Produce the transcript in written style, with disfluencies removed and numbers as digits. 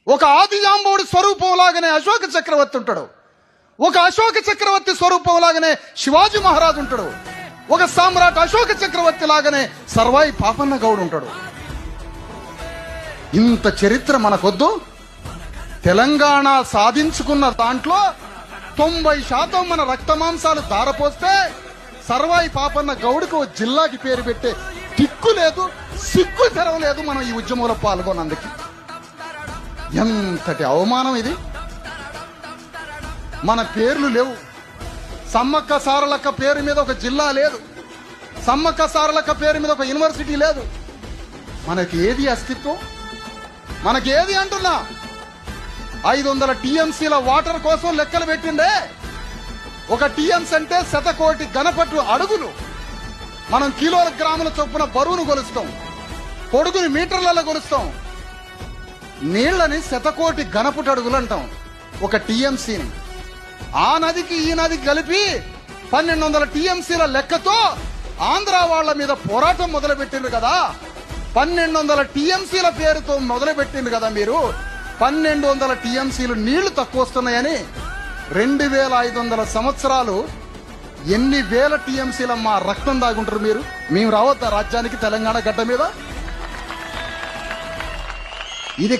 ఒక ఆది జాంబవుడి స్వరూపం లాగానే అశోక చక్రవర్తి ఉంటాడు. ఒక అశోక చక్రవర్తి స్వరూపం లాగానే శివాజీ మహారాజు ఉంటాడు. ఒక సామ్రాట్ అశోక చక్రవర్తి లాగానే సర్వాయి పాపన్న గౌడ్ ఉంటాడు. ఇంత చరిత్ర మనకొద్దు. తెలంగాణ సాధించుకున్న దాంట్లో 90% మన రక్తమాంసాలు ధారపోస్తే సర్వాయి పాపన్న గౌడ్కు జిల్లాకి పేరు పెట్టే దిక్కు లేదు, సిగ్గు తెరవలేదు మనం ఈ ఉద్యమంలో పాల్గొన్నందుకు. ఎంతటి అవమానం ఇది. మన పేర్లు లేవు. సమ్మక్క సారలక్క పేరు మీద ఒక జిల్లా లేదు. సమ్మక్క సారలక్క పేరు మీద ఒక యూనివర్సిటీ లేదు. మనకి ఏది అస్తిత్వం? మనకేది అంటున్నా? 500 టీఎంసీల వాటర్ కోసం లెక్కలు పెట్టిండే. ఒక టీఎంసీ అంటే 100 ఘనపట్టు అడుగులు. మనం కిలోల గ్రాముల చొప్పున బరువును కొలుస్తాం, పొడుగుని మీటర్లలో కొలుస్తాం. నీళ్లని 100 ఘనపట్టు అడుగులు అంటాం ఒక టీఎంసీని. ఆ నదికి ఈ నదికి కలిపి 1200 టీఎంసీల లెక్కతో ఆంధ్ర వాళ్ల మీద పోరాటం మొదలుపెట్టిండ్రు కదా. 1200 టీఎంసీల పేరుతో మొదలుపెట్టిండ్రు కదా మీరు. 1200 టీఎంసీలు నీళ్లు తక్కువ వస్తున్నాయని 2500 సంవత్సరాలు ఎన్ని వేల టీఎంసీల మా రక్తం దాగుంటారు మీరు. మేము రావద్దా రాజ్యానికి తెలంగాణ గడ్డ మీద? ఇది